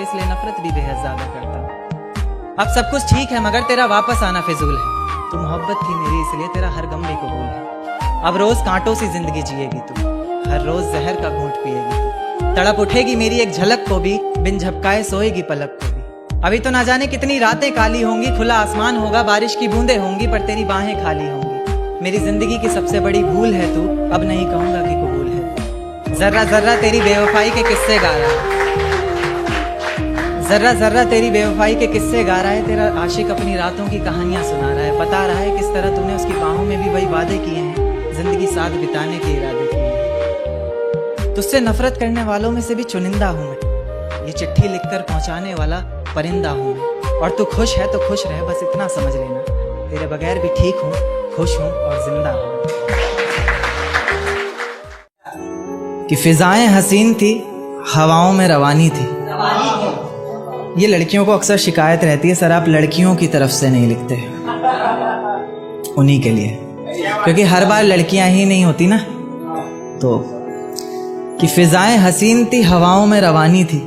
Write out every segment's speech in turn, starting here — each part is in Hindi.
तुझसे, इसलिए नफरत भी बेहद ज्यादा करता हूँ। अब सब कुछ ठीक है मगर तेरा वापस आना फिजूल है। तू मोहब्बत थी मेरी इसलिए तेरा हर गम भी कबूल है। अब रोज कांटों सी जिंदगी जिएगी तू, हर रोज जहर का घूंट पिएगी तू। तड़प उठेगी मेरी एक झलक को भी, बिन झपकाए सोएगी पलक को भी। अभी तो ना जाने कितनी रातें काली होंगी, खुला आसमान होगा, बारिश की बूंदें होंगी, पर तेरी बाहें खाली होंगी। मेरी जिंदगी की सबसे बड़ी भूल है तू, अब नहीं कहूंगा कि कबूल है। जर्रा जर्रा तेरी बेवफाई के किस्से गा रहा है, जर्रा जर्रा तेरी बेवफाई के किस्से गा रहा है। तेरा आशिक अपनी रातों की कहानियां सुना रहा है, बता रहा है किस तरह तूने उसकी बाहों में भी वही वादे किए हैं, जिंदगी साथ बिताने के इरादे किए हैं। तुझसे नफरत करने वालों में से भी चुनिंदा हूं मैं, ये चिट्ठी लिखकर पहुंचाने वाला परिंदा हूं मैं। और तू खुश है तो खुश रह, बस इतना समझ लेना, तेरे बगैर भी ठीक हूं, खुश हूं और जिंदा हूं। कि फिजाएं हसीन थी, हवाओं में रवानी थी। ये लड़कियों को अक्सर शिकायत रहती है, सर आप लड़कियों की तरफ से नहीं लिखते, उन्हीं के लिए, क्योंकि हर बार लड़कियां ही नहीं होती ना। तो कि फिजाएं हसीन थी, हवाओं में रवानी थी,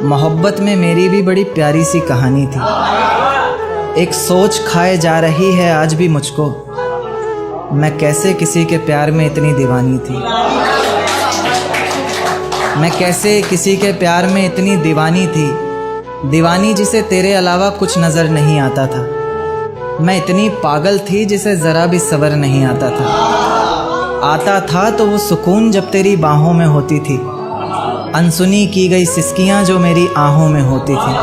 मोहब्बत में मेरी भी बड़ी प्यारी सी कहानी थी। एक सोच खाए जा रही है आज भी मुझको, मैं कैसे किसी के प्यार में इतनी दीवानी थी, मैं कैसे किसी के प्यार में इतनी दीवानी थी, दीवानी जिसे तेरे अलावा कुछ नजर नहीं आता था। मैं इतनी पागल थी जिसे जरा भी सब्र नहीं आता था तो वो सुकून जब तेरी बाहों में होती थी, अनसुनी की गई सिसकियां जो मेरी आहों में होती थी।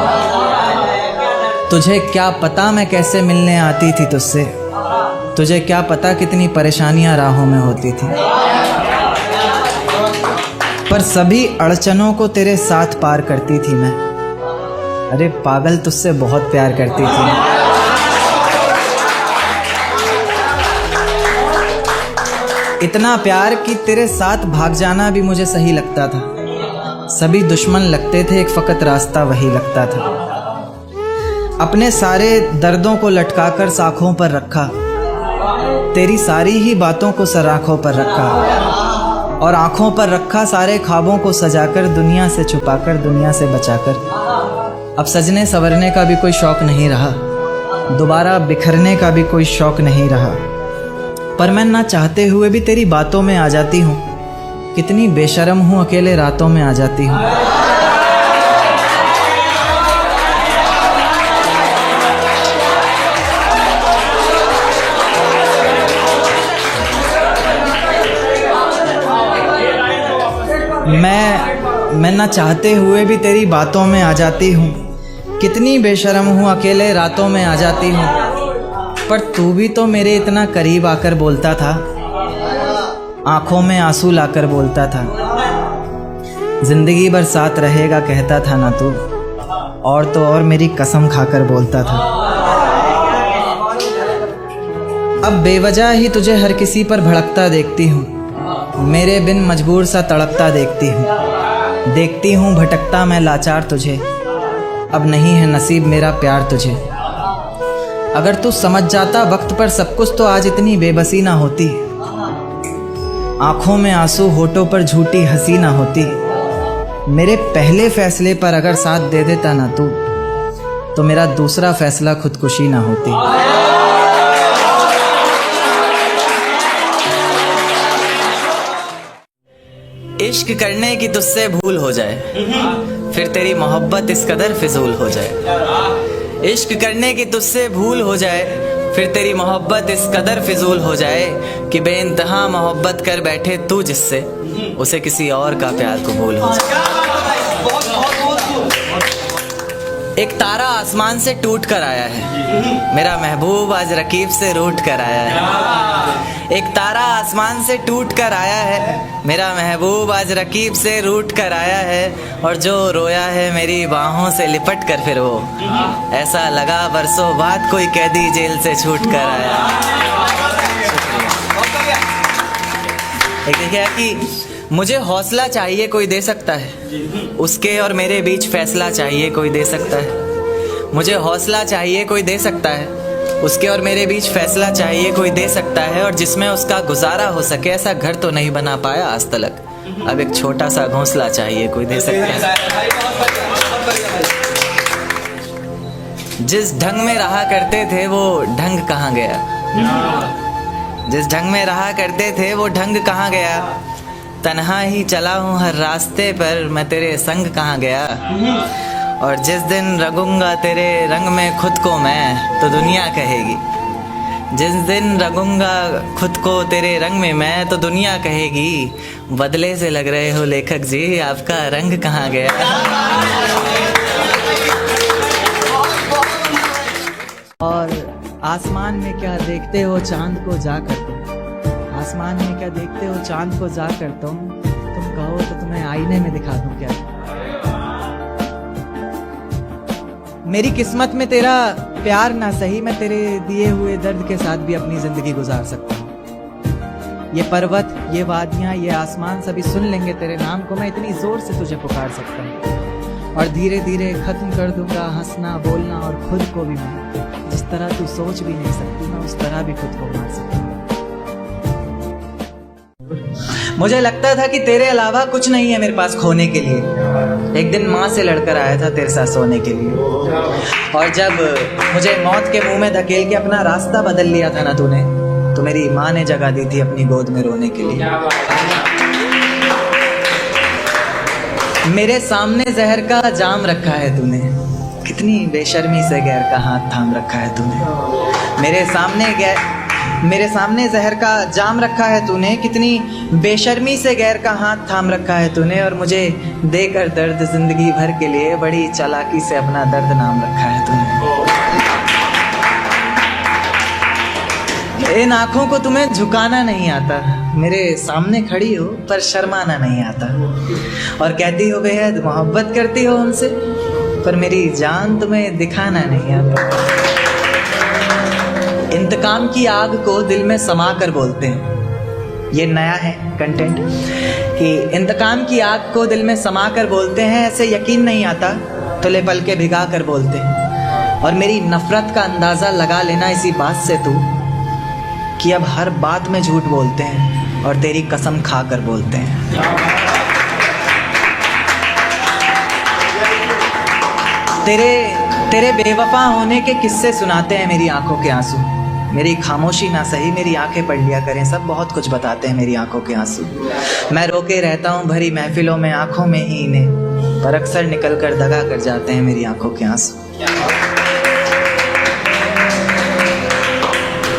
तुझे क्या पता मैं कैसे मिलने आती थी तुझसे, तुझे क्या पता कितनी परेशानियां राहों में होती थी, पर सभी अड़चनों को तेरे साथ पार करती थी मैं। अरे पागल, तुझसे बहुत प्यार करती थी। इतना प्यार कि तेरे साथ भाग जाना भी मुझे सही लगता था। सभी दुश्मन लगते थे, एक फकत रास्ता वही लगता था। अपने सारे दर्दों को लटकाकर साखों पर रखा, तेरी सारी ही बातों को सराखों पर रखा, और आंखों पर रखा सारे ख्वाबों को सजाकर, दुनिया से छुपाकर, दुनिया से बचाकर। अब सजने संवरने का भी कोई शौक नहीं रहा, दोबारा बिखरने का भी कोई शौक नहीं रहा, पर मैं ना चाहते हुए भी तेरी बातों में आ जाती हूँ। कितनी बेशर्म हूँ, अकेले रातों में आ जाती हूँ। मैं ना चाहते हुए भी तेरी बातों में आ जाती हूँ। कितनी बेशर्म हूँ, अकेले रातों में आ जाती हूँ, पर तू भी तो मेरे इतना करीब आकर बोलता था, आंखों में आंसू लाकर बोलता था, जिंदगी भर साथ रहेगा कहता था ना तू, और तो और मेरी कसम खाकर बोलता था। अब बेवजह ही तुझे हर किसी पर भड़कता देखती हूँ, मेरे बिन मजबूर सा तड़पता देखती हूँ भटकता मैं लाचार तुझे, अब नहीं है नसीब मेरा प्यार तुझे। अगर तू समझ जाता वक्त पर सब कुछ तो आज इतनी बेबसी ना होती, आंखों में आंसू होठों पर झूठी हंसी ना होती। मेरे पहले फैसले पर अगर साथ दे देता ना तू, तो मेरा दूसरा फैसला खुदकुशी ना होती। इश्क करने की तुझसे भूल हो जाए, फिर तेरी मोहब्बत इस कदर फिजूल हो जाए। इश्क करने की तुझसे भूल हो जाए, फिर तेरी मोहब्बत इस कदर फिजूल हो जाए कि बेइंतहा मोहब्बत कर बैठे तू जिससे, उसे किसी और का प्यार कबूल हो जाए। एक तारा आसमान से टूट कर आया है, मेरा महबूब आज रकीब से रूठ कर आया है। एक तारा आसमान से टूट कर आया है, मेरा महबूब आज रकीब से रूठ कर आया है। और जो रोया है मेरी बाहों से लिपट कर, फिर वो ऐसा लगा बरसों बाद कोई कैदी जेल से छूट कर आया। एक देखिए कि मुझे हौसला चाहिए कोई दे सकता है, उसके और मेरे बीच फैसला चाहिए कोई दे सकता है। मुझे हौसला चाहिए कोई दे सकता है, उसके और मेरे बीच फैसला चाहिए कोई दे सकता है। और जिसमें उसका गुजारा हो सके, ऐसा घर तो नहीं बना पाया आज तक, अब एक छोटा सा घोंसला चाहिए कोई दे सकता है। जिस ढंग में रहा करते थे वो ढंग कहाँ गया, जिस ढंग में रहा करते थे वो ढंग कहाँ गया। तन्हा ही चला हूँ हर रास्ते पर, मैं तेरे संग कहाँ गया। और जिस दिन रंगूंगा तेरे रंग में खुद को मैं, तो दुनिया कहेगी, जिस दिन रंगूंगा खुद को तेरे रंग में मैं, तो दुनिया कहेगी, बदले से लग रहे हो लेखक जी, आपका रंग कहाँ गया। और आसमान में क्या देखते हो चांद को जाकर तुम, आसमान में क्या देखते हो चांद को जाकर तुम कहो तो तुम्हें आईने में दिखा दूं क्या। मेरी किस्मत में तेरा प्यार ना सही, मैं तेरे दिए हुए दर्द के साथ भी अपनी जिंदगी गुजार सकता हूँ। ये पर्वत, ये वादियाँ, ये आसमान सभी सुन लेंगे तेरे नाम को, मैं इतनी जोर से तुझे पुकार सकता हूँ। और धीरे धीरे खत्म कर दूंगा हंसना बोलना, और खुद को भी मैं जिस तरह तू सोच भी नहीं सकती, मैं उस तरह भी खुद को मार सकता हूँ। मुझे लगता था कि तेरे अलावा कुछ नहीं है मेरे पास खोने के लिए। एक दिन माँ से लड़कर आया था तेरे साथ सोने के लिए, और जब मुझे मौत के मुंह में धकेल के अपना रास्ता बदल लिया था ना तूने, तो मेरी माँ ने जगह दी थी अपनी गोद में रोने के लिए। मेरे सामने जहर का जाम रखा है तूने, कितनी बेशर्मी से गैर का हाथ थाम रखा है तूने। मेरे सामने जहर का जाम रखा है तूने, कितनी बेशर्मी से गैर का हाथ थाम रखा है तूने। और मुझे देकर दर्द जिंदगी भर के लिए बड़ी चालाकी से अपना दर्द नाम रखा है तूने। इन आँखों को तुम्हें झुकाना नहीं आता, मेरे सामने खड़ी हो पर शर्माना नहीं आता। और कहती हो बेहद मोहब्बत करती हो उनसे, पर मेरी जान तुम्हें दिखाना नहीं आता। इंतकाम की आग को दिल में समा कर बोलते हैं, ये नया है कंटेंट कि इंतकाम की आग को दिल में समा कर बोलते हैं। ऐसे यकीन नहीं आता तो ले पल के भिगा कर बोलते हैं। और मेरी नफरत का अंदाज़ा लगा लेना इसी बात से तू, कि अब हर बात में झूठ बोलते हैं और तेरी कसम खा कर बोलते हैं। तेरे बेवफा होने के किस्से सुनाते हैं मेरी आंखों के आंसू। मेरी खामोशी ना सही, मेरी आंखें पढ़ लिया करें, सब बहुत कुछ बताते हैं मेरी आंखों के आंसू। मैं रोके रहता हूँ भरी महफिलों में आंखों में ही इन्हें, पर अक्सर निकल कर दगा कर जाते हैं मेरी आंखों के आंसू।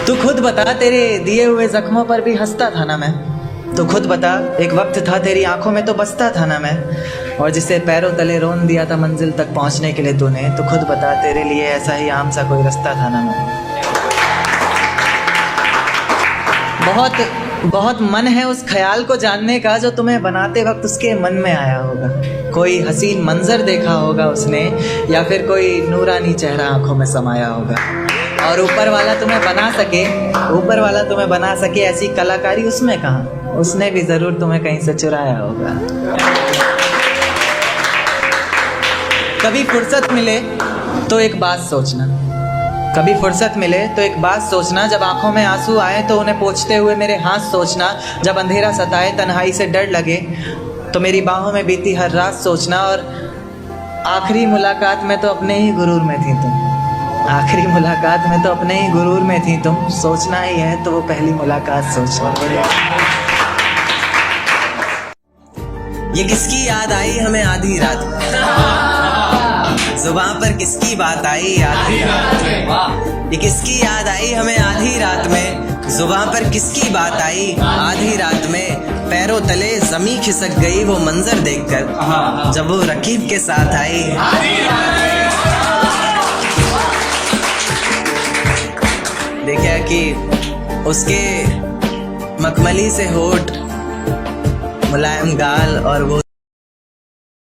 तू खुद बता, तेरे दिए हुए जख्मों पर भी हंसता था ना मैं। तो खुद बता, एक वक्त था तेरी आंखों में तो बसता था ना मैं। और जिसे पैरों तले रोन दिया था मंजिल तक पहुंचने के लिए तूने, तो खुद बता, तेरे लिए ऐसा ही आम सा कोई रास्ता था ना मैं। बहुत मन है उस ख्याल को जानने का जो तुम्हें बनाते वक्त उसके मन में आया होगा। कोई हसीन मंजर देखा होगा उसने, या फिर कोई नूरानी चेहरा आंखों में समाया होगा। और ऊपर वाला तुम्हें बना सके ऐसी कलाकारी उसमें कहाँ, उसने भी जरूर तुम्हें कहीं से चुराया होगा। कभी फुर्सत मिले तो एक बात सोचना, जब आंखों में आंसू आए तो उन्हें पोंछते हुए मेरे हाथ सोचना। जब अंधेरा सताए तन्हाई से डर लगे तो मेरी बाहों में बीती हर रात सोचना। और आखिरी मुलाकात में तो अपने ही गुरूर में थी तुम, सोचना ही है तो वो पहली मुलाकात सोचना। ये किसकी याद आई हमें आधी रात, जुबान पर किसकी बात आई आधी रात में। ये किसकी याद आई हमें आधी रात में, जुबान पर किसकी बात आई आधी रात में। पैरों तले जमी खिसक गई वो मंजर देखकर, जब वो रकीब के साथ आई। देखा कि उसके मखमली से होठ, मुलायम गाल और वो